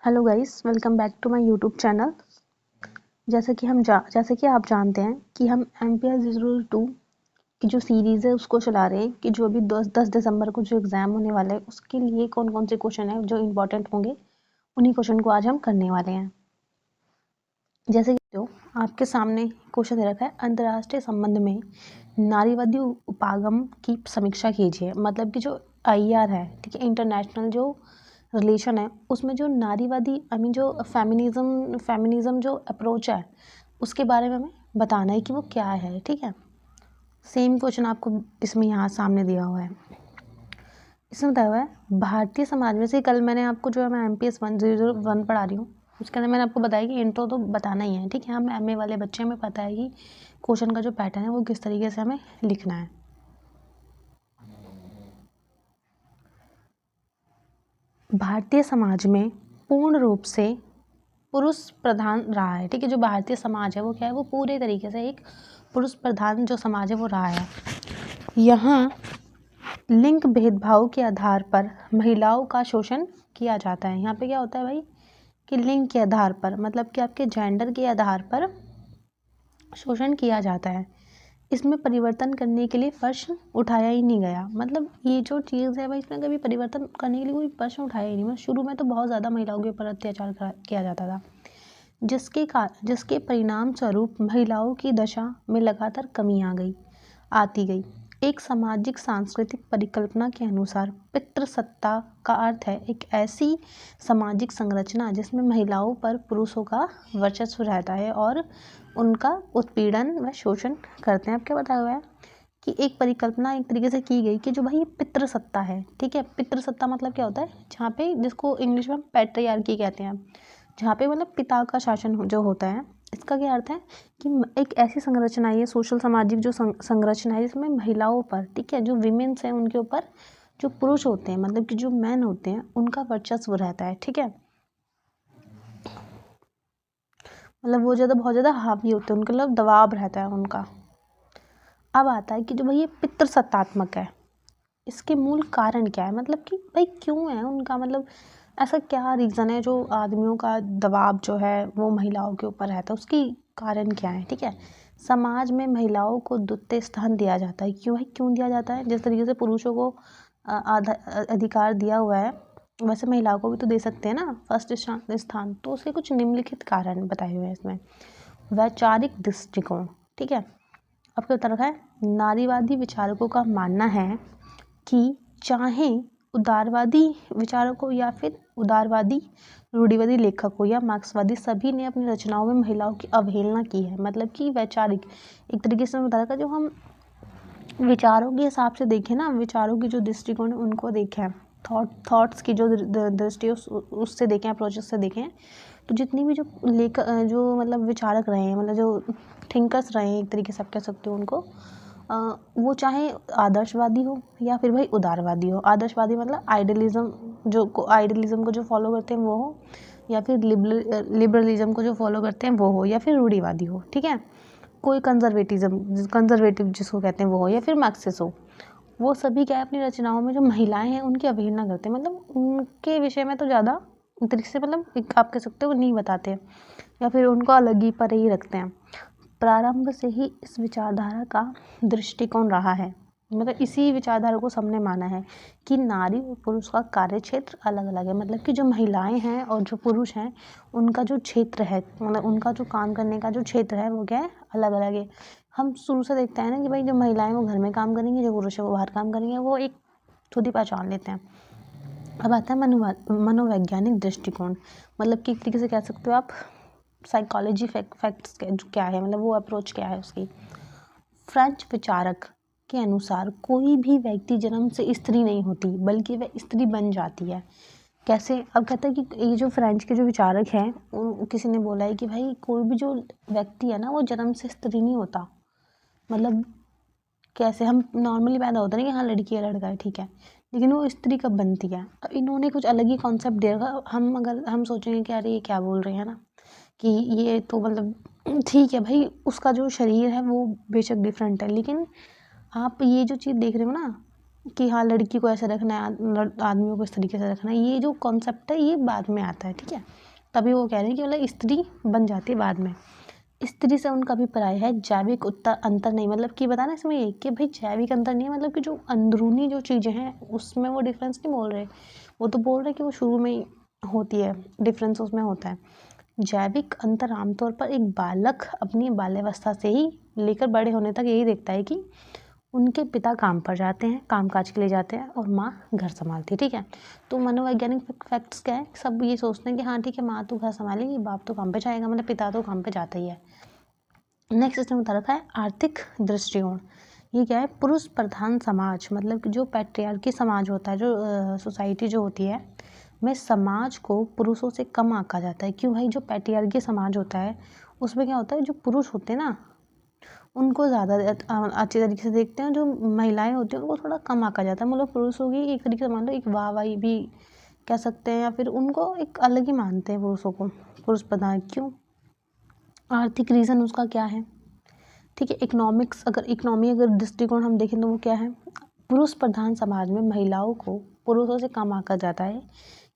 Hello guys, welcome back to my YouTube channel. जैसे कि आप जानते हैं कि हम MPS 002 की जो सीरीज़ है उसको चला रहे हैं कि जो अभी 10 दिसंबर को जो एग्ज़ाम होने वाला है उसके लिए कौन कौन से क्वेश्चन है जो इम्पोर्टेंट होंगे, उन्हीं क्वेश्चन को आज हम करने वाले हैं। जैसे कि जो आपके सामने क्वेश्चन दे रखा है, अंतर्राष्ट्रीय संबंध में नारीवादी उपागम की समीक्षा कीजिए। मतलब कि जो IR है, ठीक है, इंटरनेशनल जो रिलेशन है उसमें जो नारीवादी जो फेमिनिज्म जो अप्रोच है उसके बारे में हमें बताना है कि वो क्या है। ठीक है, सेम क्वेश्चन आपको इसमें यहाँ सामने दिया हुआ है। इसमें बताया हुआ है भारतीय समाज में से कल मैंने आपको जो है मैं MPS 1001 पढ़ा रही हूँ, उसके अंदर मैंने आपको बताया कि इंट्रो तो बताना ही है। ठीक है, हम MA वाले बच्चे हमें पता है कि क्वेश्चन का जो पैटर्न है वो किस तरीके से हमें लिखना है। भारतीय समाज में पूर्ण रूप से पुरुष प्रधान रहा है। ठीक है, जो भारतीय समाज है वो क्या है, वो पूरे तरीके से एक पुरुष प्रधान जो समाज है वो रहा है। यहाँ लिंग भेदभाव के आधार पर महिलाओं का शोषण किया जाता है। यहाँ पे क्या होता है भाई कि लिंग के आधार पर, मतलब कि आपके जेंडर के आधार पर शोषण किया जाता है। इसमें परिवर्तन करने के लिए प्रश्न उठाया ही नहीं गया। मतलब ये जो चीज़ है भाई, इसमें कभी परिवर्तन करने के लिए कोई प्रश्न उठाया ही नहीं। मतलब शुरू में तो बहुत ज़्यादा महिलाओं के ऊपर अत्याचार किया जाता था, जिसके परिणाम स्वरूप महिलाओं की दशा में लगातार कमी आती गई। एक सामाजिक सांस्कृतिक परिकल्पना के अनुसार पितृसत्ता का अर्थ है एक ऐसी सामाजिक संरचना जिसमें महिलाओं पर पुरुषों का वर्चस्व रहता है और उनका उत्पीड़न व शोषण करते हैं। अब क्या बताया हुआ है कि एक परिकल्पना एक तरीके से की गई कि जो भाई ये पितृसत्ता है। ठीक है, पितृसत्ता मतलब क्या होता है, जहाँ पे जिसको इंग्लिश में हम पैट्रियार्की कहते हैं, जहाँ पे मतलब पिता का शासन जो होता है। इसका क्या अर्थ है कि एक ऐसी संरचना है, सोशल सामाजिक जो संरचना है जिसमें महिलाओं पर, ठीक है, जो विमेन्स हैं उनके ऊपर जो पुरुष होते हैं, मतलब कि जो मैन होते हैं, उनका वर्चस्व रहता है। ठीक है, मतलब वो बहुत ज़्यादा हावी होते हैं, उनके मतलब दबाव रहता है उनका। अब आता है कि जो भाई ये पितृसत्तात्मक है, इसके मूल कारण क्या है, मतलब कि भाई क्यों है उनका, मतलब ऐसा क्या रीज़न है जो आदमियों का दबाव जो है वो महिलाओं के ऊपर रहता है, उसकी कारण क्या है। ठीक है, समाज में महिलाओं को द्वितीय स्थान दिया जाता है। क्यों दिया जाता है, जिस तरीके से पुरुषों को अधिकार दिया हुआ है वैसे महिलाओं को भी तो दे सकते हैं ना फर्स्ट स्थान। तो उसके कुछ निम्नलिखित कारण बताए हुए हैं इसमें। वैचारिक दृष्टिकोण, ठीक है, आपके उत्तर रखा है नारीवादी विचारकों का मानना है कि चाहे उदारवादी विचारकों या फिर उदारवादी रूढ़िवादी लेखकों या मार्क्सवादी, सभी ने अपनी रचनाओं में महिलाओं की अवहेलना की है। मतलब कि वैचारिक एक तरीके से मैं बता रहा था, जो हम विचारों के हिसाब से देखें ना, विचारों की जो दृष्टिकोण है उनको देखें, थॉट्स की जो दृष्टि है उससे देखें, अप्रोचेस से देखें, तो जितनी भी जो मतलब विचारक रहे हैं, मतलब जो थिंकर्स रहे हैं, एक तरीके से आप कह सकते हो उनको, वो चाहे आदर्शवादी हो या फिर भाई उदारवादी हो। आदर्शवादी मतलब आइडियलिज्म को जो फॉलो करते हैं वो हो, या फिर लिबरलिज्म को जो फॉलो करते हैं वो हो, या फिर रूढ़िवादी हो। ठीक है, कोई कंजर्वेटिव जिसको कहते हैं वो हो, या फिर मार्क्सिस्ट हो। वो सभी क्या है, अपनी रचनाओं में जो महिलाएं हैं उनकी अवहेलना करते हैं। मतलब उनके विषय में तो ज़्यादा तरीके से, मतलब आप कह सकते हो वो नहीं बताते, या फिर उनको अलग ही पर ही रखते हैं। प्रारंभ से ही इस विचारधारा का दृष्टिकोण रहा है, मतलब इसी विचारधारा को सबने माना है कि नारी और पुरुष का कार्य क्षेत्र अलग अलग है। मतलब कि जो महिलाएं हैं और जो पुरुष हैं उनका जो क्षेत्र है, मतलब उनका जो काम करने का जो क्षेत्र है वो क्या है, अलग अलग है। हम शुरू से देखते हैं ना कि भाई जो महिलाएं वो घर में काम करेंगी, जो पुरुष है वो बाहर काम करेंगे, वो एक खुद ही पहचान लेते हैं। अब आता है मनोवैज्ञानिक दृष्टिकोण, मतलब कि एक तरीके से कह सकते हो आप साइकोलॉजी फैक्ट्स क्या है, मतलब वो अप्रोच क्या है उसकी। फ्रेंच विचारक के अनुसार कोई भी व्यक्ति जन्म से स्त्री नहीं होती, बल्कि वह स्त्री बन जाती है। कैसे, अब कहता है कि ये जो फ्रेंच के जो विचारक हैं, किसी ने बोला है कि भाई कोई भी जो व्यक्ति है ना वो जन्म से स्त्री नहीं होता। मतलब कैसे, हम नॉर्मली पैदा होते हैं कि हाँ लड़की है लड़का है, ठीक है, लेकिन वो स्त्री कब बनती है। अब इन्होंने कुछ अलग ही कॉन्सेप्ट दे रखा। अगर हम सोचेंगे कि अरे ये क्या बोल रहे हैं ना, कि ये तो मतलब ठीक है भाई, उसका जो शरीर है वो बेशक डिफरेंट है, लेकिन आप ये जो चीज़ देख रहे हो ना, कि हाँ लड़की को ऐसे रखना है, आदमियों को इस तरीके से रखना है, ये जो कॉन्सेप्ट है ये बाद में आता है, ठीक है। तभी वो कह रहे हैं कि मतलब स्त्री बन जाती है बाद में। स्त्री से उनका अभिप्राय है जैविक अंतर नहीं, मतलब कि बताना इसमें ये कि भाई जैविक अंतर नहीं है, मतलब कि जो अंदरूनी जो चीज़ें हैं उसमें वो डिफरेंस नहीं बोल रहे, वो तो बोल रहे कि वो शुरू में ही होती है, डिफरेंस उसमें होता है। जैविक अंतर आमतौर पर एक बालक अपनी बाल्यावस्था से ही लेकर बड़े होने तक यही देखता है कि उनके पिता काम पर जाते हैं, कामकाज के लिए जाते हैं और माँ घर संभालती है, ठीक है। तो मनोवैज्ञानिक फैक्ट्स क्या है, सब ये सोचते हैं कि हाँ ठीक है माँ तो घर संभालेगी, बाप तो काम पे जाएगा, मतलब पिता तो काम पे जाता ही है। नेक्स्ट इसमें बता रखा है आर्थिक दृष्टिकोण। ये क्या है, पुरुष प्रधान समाज, मतलब कि जो पैट्रियार्की समाज होता है, जो सोसाइटी जो होती है में समाज को पुरुषों से कम आंका जाता है। क्यों भाई, जो पैट्रियार्की समाज होता है उसमें क्या होता है, जो पुरुष होते हैं ना उनको ज़्यादा अच्छे तरीके से देखते हैं, जो महिलाएं होती हैं उनको थोड़ा कम आंका जाता है। मतलब पुरुषों की एक तरीके से मान लो एक वाहवाही भी कह सकते हैं, या फिर उनको एक अलग ही मानते हैं पुरुषों को, पुरुष प्रधान। क्यों, आर्थिक रीज़न उसका क्या है, ठीक है। इकोनॉमी अगर दृष्टिकोण हम देखें तो वो क्या है, पुरुष प्रधान समाज में महिलाओं को पुरुषों से कम आंका जाता है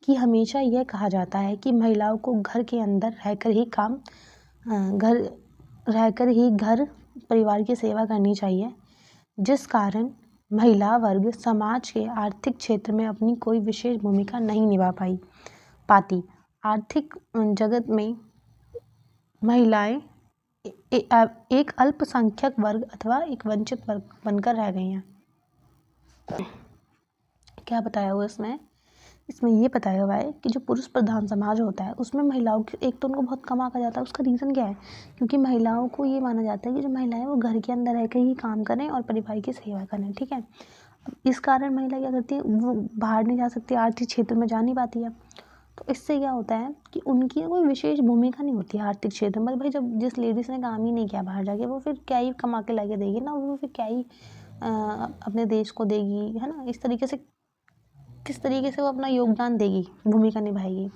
कि हमेशा यह कहा जाता है कि महिलाओं को घर के अंदर रहकर ही घर परिवार की सेवा करनी चाहिए, जिस कारण महिला वर्ग समाज के आर्थिक क्षेत्र में अपनी कोई विशेष भूमिका नहीं निभा पाती। आर्थिक जगत में महिलाएं एक अल्पसंख्यक वर्ग अथवा एक वंचित वर्ग बनकर रह गई हैं। क्या बताया हुआ इसमें ये बताया हुआ है कि जो पुरुष प्रधान समाज होता है उसमें महिलाओं की एक तो उनको बहुत कम आंका जाता है। उसका रीज़न क्या है, क्योंकि महिलाओं को ये माना जाता है कि जो महिलाएं वो घर के अंदर रहकर ही काम करें और परिवार की सेवा करें, ठीक है। इस कारण महिला क्या करती है, वो बाहर नहीं जा सकती, आर्थिक क्षेत्र में जा नहीं पाती है। तो इससे क्या होता है कि उनकी कोई विशेष भूमिका नहीं होती है आर्थिक क्षेत्र में। भाई जब जिस लेडीज़ ने काम ही नहीं किया बाहर जाके, वो फिर क्या ही कमा के लाके देगी ना, वो फिर क्या ही अपने देश को देगी, है ना। इस तरीके से किस तरीके से वो अपना योगदान देगी, भूमिका निभाएगी।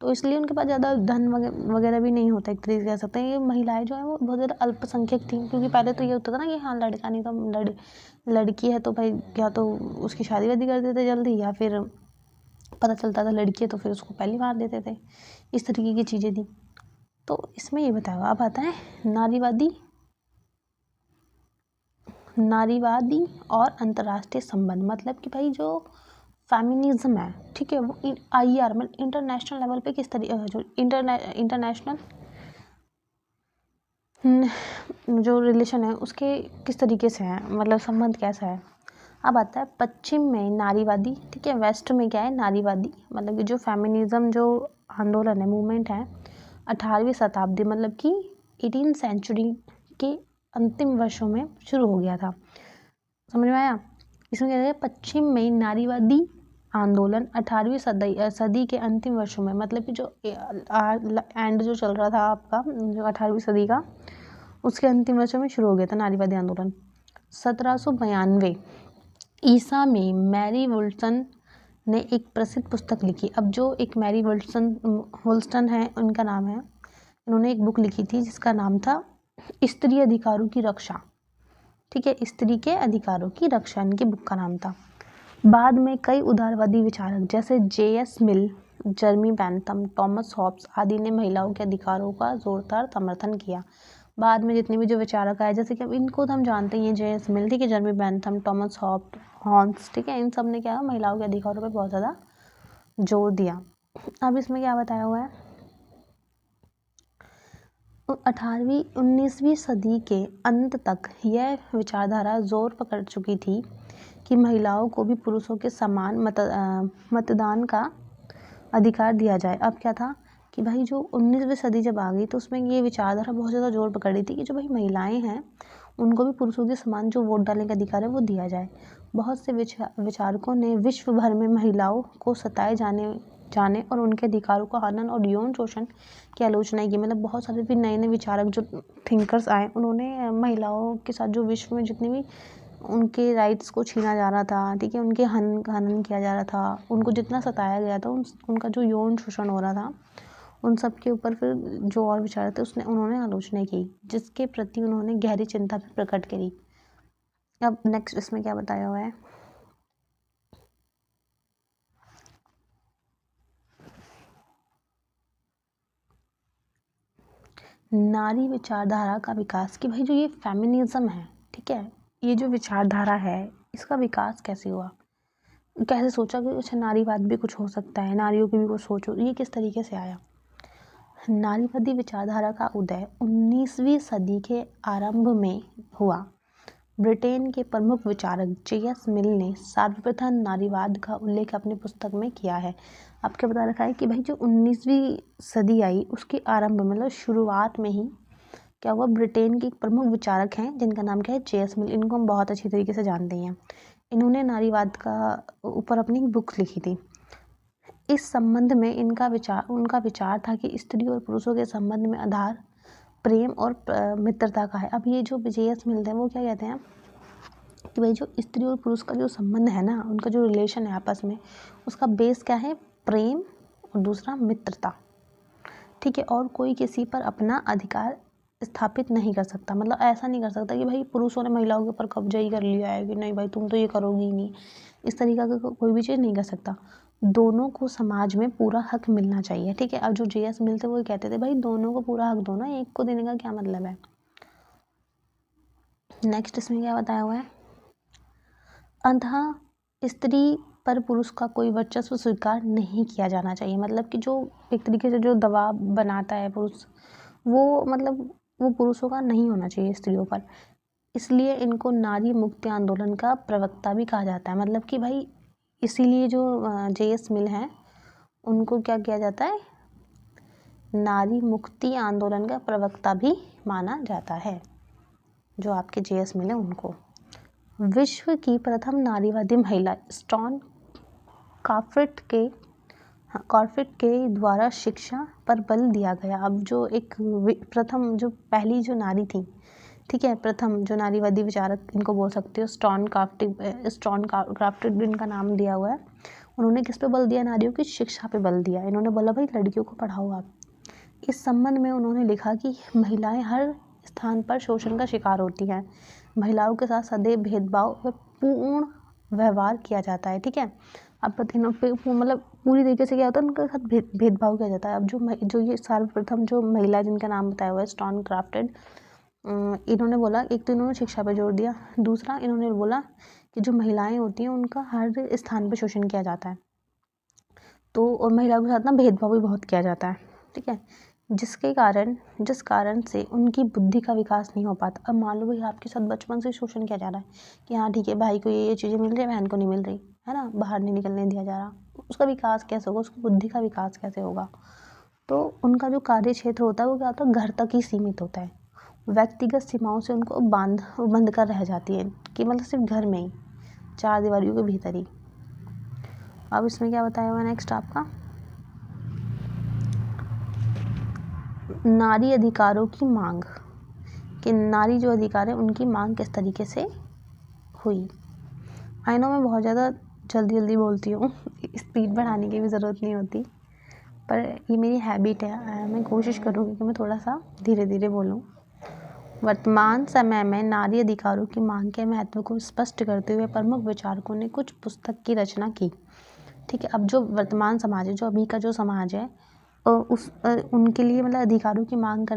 तो इसलिए उनके पास ज़्यादा धन वगैरह भी नहीं होता, एक तरीके से कह सकते हैं। ये महिलाएं जो है वो बहुत ज़्यादा अल्पसंख्यक थी, क्योंकि पहले तो ये होता था ना कि हाँ लड़का नहीं तो लड़की है तो भाई या तो उसकी शादी वादी कर देते जल्दी, या फिर पता चलता था लड़की है तो फिर उसको पहले मार देते थे, इस तरीके की चीज़ें थी। तो इसमें ये बताया हुआ, अब आता है नारीवादी और अंतर्राष्ट्रीय संबंध। मतलब कि भाई जो फेमिनिज्म है, ठीक है, वो IR में इंटरनेशनल लेवल पे किस तरीके जो इंटरनेशनल जो रिलेशन है उसके किस तरीके से है, मतलब संबंध कैसा है। अब आता है पश्चिम में नारीवादी, ठीक है, वेस्ट में क्या है नारीवादी, मतलब कि जो फेमिनिज्म जो आंदोलन है, मूवमेंट है 18वीं शताब्दी, मतलब कि 18th सेंचुरी के अंतिम वर्षों में शुरू हो गया था। समझ में आया। इसमें क्या है, पश्चिम में नारीवादी आंदोलन 18वीं सदी के अंतिम वर्षों में, मतलब कि जो एंड जो चल रहा था आपका जो 18वीं सदी का, उसके अंतिम वर्षों में शुरू हो गया था नारीवादी आंदोलन। 1792 ईसा में मैरी वुल्स्टन ने एक प्रसिद्ध पुस्तक लिखी। अब जो एक मैरी वुल्स्टन है, उनका नाम है, इन्होंने एक बुक लिखी थी जिसका नाम था स्त्री अधिकारों की रक्षा, ठीक है, स्त्री के अधिकारों की रक्षा इनकी बुक का नाम था। बाद में कई उदारवादी विचारक जैसे JS मिल, जर्मी बेंथम, टॉमस हॉब्स आदि ने महिलाओं के अधिकारों का जोरदार समर्थन किया। बाद में जितने भी जो विचारक आए, जैसे कि अब इनको तो हम जानते ही हैं, JS मिल, ठीक है, जर्मी बेंथम, टॉमस हॉब्स, ठीक है, इन सब ने क्या महिलाओं के अधिकारों पर बहुत ज़्यादा जोर दिया। अब इसमें क्या बताया हुआ है, 19वीं सदी के अंत तक यह विचारधारा जोर पकड़ चुकी थी कि महिलाओं को भी पुरुषों के समान मतदान का अधिकार दिया जाए। अब क्या था कि भाई जो 19वीं सदी जब आ गई तो उसमें ये विचारधारा बहुत ज़्यादा जोर पकड़ रही थी कि जो भाई महिलाएं हैं उनको भी पुरुषों के समान जो वोट डालने का अधिकार है वो दिया जाए। बहुत से विचारकों ने विश्व भर में महिलाओं को सताए जाने और उनके अधिकारों का हनन और यौन शोषण की आलोचना की। मतलब बहुत सारे भी नए विचारक जो थिंकर्स आए, उन्होंने महिलाओं के साथ जो विश्व में जितने भी उनके राइट्स को छीना जा रहा था, ठीक है, उनके हनन किया जा रहा था, उनको जितना सताया गया था, उनका जो यौन शोषण हो रहा था, उन सब के ऊपर फिर जो और विचार थे उन्होंने आलोचना की, जिसके प्रति उन्होंने गहरी चिंता भी प्रकट करी। अब नेक्स्ट इसमें क्या बताया हुआ है, नारी विचारधारा का विकास, कि भाई जो ये फेमिनिज्म है, ठीक है, ये जो विचारधारा है इसका विकास कैसे हुआ, कैसे सोचा कि अच्छा नारीवाद भी कुछ हो सकता है, नारियों की भी कुछ सोच हो, ये किस तरीके से आया। नारीवादी विचारधारा का उदय 19वीं सदी के आरंभ में हुआ। ब्रिटेन के प्रमुख विचारक जे.एस. मिल ने सर्वप्रथम नारीवाद का उल्लेख अपनी पुस्तक में किया है। आपके बता रखा है कि भाई जो 19वीं सदी आई उसके आरंभ मतलब शुरुआत में ही क्या हुआ, ब्रिटेन के एक प्रमुख विचारक हैं जिनका नाम क्या है, जे.एस. मिल। इनको हम बहुत अच्छी तरीके से जानते हैं। इन्होंने नारीवाद का ऊपर अपनी बुक लिखी थी। इस संबंध में उनका विचार था कि स्त्री और पुरुषों के संबंध में आधार प्रेम और मित्रता का है। अब ये जो जे.एस. मिल है वो क्या कहते हैं कि भाई जो स्त्री और पुरुष का जो संबंध है ना, उनका जो रिलेशन है आपस में, उसका बेस क्या है, प्रेम और दूसरा मित्रता, ठीक है। और कोई किसी पर अपना अधिकार स्थापित नहीं कर सकता, मतलब ऐसा नहीं कर सकता कि भाई पुरुषों ने महिलाओं के ऊपर कब्जा ही कर लिया है कि नहीं भाई तुम तो ये करोगी ही नहीं, इस तरीका का कोई भी चीज़ नहीं कर सकता। दोनों को समाज में पूरा हक मिलना चाहिए, ठीक है। अब जो जे.एस. मिल थे वो कहते थे भाई दोनों को पूरा हक दो ना, एक को देने का क्या मतलब है। नेक्स्ट इसमें क्या बताया हुआ है, अतः स्त्री पर पुरुष का कोई वर्चस्व स्वीकार नहीं किया जाना चाहिए। मतलब कि जो एक तरीके से जो दबाव बनाता है पुरुष, वो मतलब वो पुरुषों का नहीं होना चाहिए स्त्रियों पर। इसलिए इनको नारी मुक्ति आंदोलन का प्रवक्ता भी कहा जाता है। मतलब कि भाई इसीलिए जो जे.एस. मिल हैं उनको क्या किया जाता है, नारी मुक्ति आंदोलन का प्रवक्ता भी माना जाता है, जो आपके जे.एस. मिल हैं उनको। विश्व की प्रथम नारीवादी महिला स्टॉन कॉर्फिट के द्वारा शिक्षा पर बल दिया गया। अब जो एक प्रथम जो पहली जो नारी थी, ठीक है, प्रथम जो नारीवादी विचारक इनको बोल सकते हो, स्टॉन क्राफ्टिड इनका नाम दिया हुआ है। उन्होंने किस पे बल दिया, नारियों की शिक्षा पे बल दिया। इन्होंने बोला भाई लड़कियों को पढ़ाओ आप। इस संबंध में उन्होंने लिखा कि महिलाएं हर स्थान पर शोषण का शिकार होती हैं, महिलाओं के साथ सदैव भेदभाव व पूर्ण व्यवहार किया जाता है, ठीक है। अब मतलब पूरी तरीके से क्या होता है, उनके साथ भेदभाव किया जाता है। अब जो ये सर्वप्रथम जो महिला जिनका नाम बताया हुआ है स्टॉन क्राफ्टेड, इन्होंने बोला, एक तो इन्होंने शिक्षा पर जोर दिया, दूसरा इन्होंने बोला कि जो महिलाएं होती हैं उनका हर स्थान पर शोषण किया जाता है, तो और महिलाओं के साथ ना भेदभाव भी बहुत किया जाता है, ठीक है, जिस कारण से उनकी बुद्धि का विकास नहीं हो पाता। अब मान लो भाई आपके साथ बचपन से शोषण किया जा रहा है कि हाँ ठीक है भाई को ये चीज़ें मिल रही है, बहन को नहीं मिल रही है ना, बाहर नहीं निकलने दिया जा रहा, उसका विकास कैसे होगा, उसकी बुद्धि का विकास कैसे होगा। तो उनका जो कार्य क्षेत्र होता है वो क्या होता है, घर तक ही सीमित होता है। व्यक्तिगत सीमाओं से उनको बंद कर रह जाती है कि मतलब सिर्फ घर में ही, चार दीवारियों के भीतर ही। अब इसमें क्या बताया हुआ है नेक्स्ट आपका, नारी अधिकारों की मांग, कि नारी जो अधिकार है उनकी मांग किस तरीके से हुई। आई नो मैं बहुत ज़्यादा जल्दी बोलती हूँ, स्पीड बढ़ाने की भी ज़रूरत नहीं होती, पर ये मेरी हैबिट है, मैं कोशिश करूँगी कि मैं थोड़ा सा धीरे धीरे बोलूँ। वर्तमान समय में नारी अधिकारों की मांग के महत्व को स्पष्ट करते हुए प्रमुख विचारकों ने कुछ पुस्तक की रचना की, ठीक है। अब जो वर्तमान समाज है, जो अभी का जो समाज है, उनके लिए मतलब अधिकारों की मांग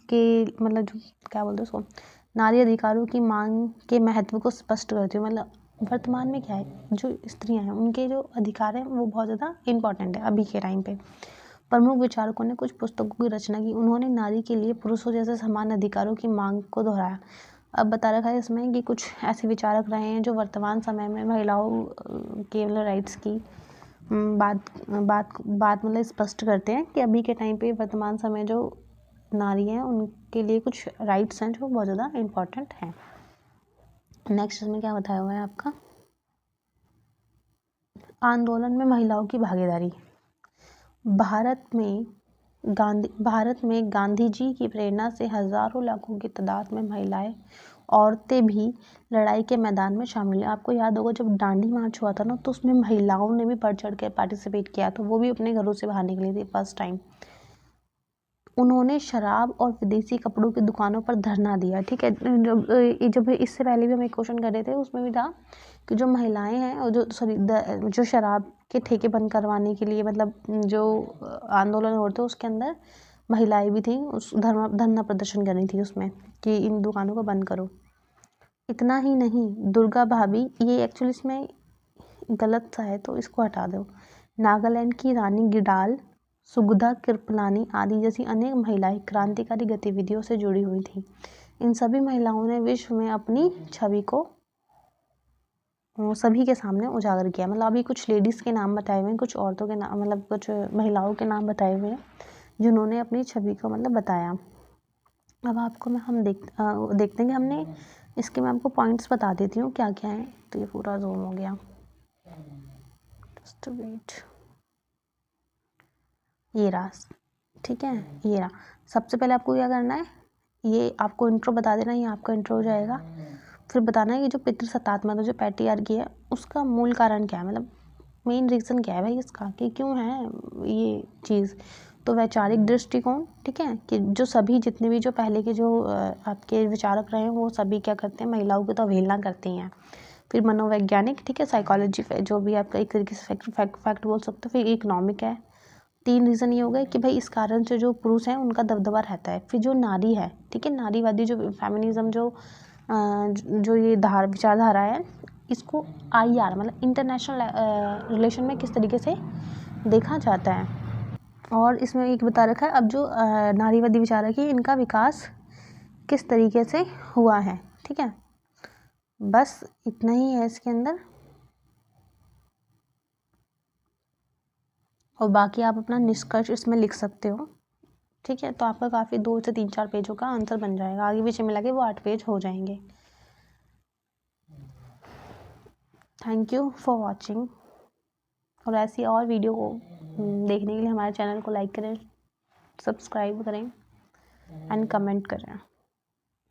के मतलब जो क्या बोलते हैं उसको, नारी अधिकारों की मांग के महत्व को स्पष्ट करते हुए, मतलब वर्तमान में क्या है, जो स्त्रियां हैं उनके जो अधिकार हैं वो बहुत ज़्यादा इम्पॉर्टेंट है अभी के टाइम पे। प्रमुख विचारकों ने कुछ पुस्तकों की रचना की, उन्होंने नारी के लिए पुरुषों जैसे समान अधिकारों की मांग को दोहराया। अब बता रखा है इसमें कि कुछ ऐसे विचारक रहे हैं जो वर्तमान समय में महिलाओं के राइट्स की बात मतलब स्पष्ट करते हैं कि अभी के टाइम पे वर्तमान समय जो नारी हैं उनके लिए कुछ राइट्स हैं जो बहुत ज़्यादा इम्पॉर्टेंट हैं। नेक्स्ट इसमें क्या बताया हुआ है आपका, आंदोलन में महिलाओं की भागीदारी। भारत में गांधी जी की प्रेरणा से हजारों लाखों की तादाद में महिलाएं, औरतें भी लड़ाई के मैदान में शामिल हुई। आपको याद होगा जब दांडी मार्च हुआ था ना, तो उसमें महिलाओं ने भी बढ़ चढ़ के पार्टिसिपेट किया, तो वो भी अपने घरों से बाहर निकली थी फर्स्ट टाइम। उन्होंने शराब और विदेशी कपड़ों की दुकानों पर धरना दिया, ठीक है। जब इससे पहले भी हम एक क्वेश्चन कर रहे थे, उसमें भी था कि जो महिलाएं हैं और जो शराब के ठेके बंद करवाने के लिए मतलब जो आंदोलन होते हैं उसके अंदर महिलाएं भी थी, उस धरना प्रदर्शन कर रही थी उसमें कि इन दुकानों को बंद करो। इतना ही नहीं, दुर्गा भाभी, ये एक्चुअली इसमें गलत सा है तो इसको हटा दो। नागालैंड की रानी गिडाल, सुगधा कृपलानी आदि जैसी अनेक महिलाएं क्रांतिकारी गतिविधियों से जुड़ी हुई थी। इन सभी महिलाओं ने विश्व में अपनी छवि को सभी के सामने उजागर किया। मतलब अभी कुछ लेडीज़ के नाम बताए हुए हैं, कुछ औरतों के नाम, मतलब कुछ महिलाओं के नाम बताए हुए हैं जिन्होंने अपनी छवि को मतलब बताया। अब आपको हम देखते हैं कि हमने इसके, मैं आपको पॉइंट्स बता देती हूँ क्या क्या है। तो ये पूरा ज़ूम हो गया, जस्ट वेट, ये रहा, ठीक है, ये रहा। सबसे पहले आपको क्या करना है, ये आपको इंट्रो बता देना, ये आपका इंट्रो हो जाएगा। फिर बताना है कि जो पितृसत्तात्मक, जो पैट्रियार्की है, उसका मूल कारण क्या है, मतलब मेन रीज़न क्या है भाई इसका, कि क्यों है ये चीज़। तो वैचारिक दृष्टिकोण, ठीक है, कि जो सभी जितने भी जो पहले के जो आपके विचारक रहे हैं वो सभी क्या करते हैं, महिलाओं की तो अवहेलना करती हैं। फिर मनोवैज्ञानिक, ठीक है, साइकोलॉजी, जो भी आपका एक तरीके से फैक्ट बोल सकते हो। फिर इकोनॉमिक है। 3 रीज़न ये हो गए कि भाई इस कारण से जो पुरुष हैं उनका दबदबा रहता है। फिर जो नारी है, ठीक है, नारीवादी जो फेमिनिज्म जो ये विचारधारा है, इसको IR मतलब इंटरनेशनल रिलेशन में किस तरीके से देखा जाता है। और इसमें एक बता रखा है, अब जो नारीवादी विचारक है इनका विकास किस तरीके से हुआ है, ठीक है। बस इतना ही है इसके अंदर, और बाकी आप अपना निष्कर्ष इसमें लिख सकते हो, ठीक है। तो आपका काफ़ी 2 से 3-4 पेजों का आंसर बन जाएगा। आगे पीछे मिला के वो 8 पेज हो जाएंगे। Thank you for watching. और ऐसी और वीडियो को देखने के लिए हमारे चैनल को लाइक करें, सब्सक्राइब करें एंड कमेंट करें।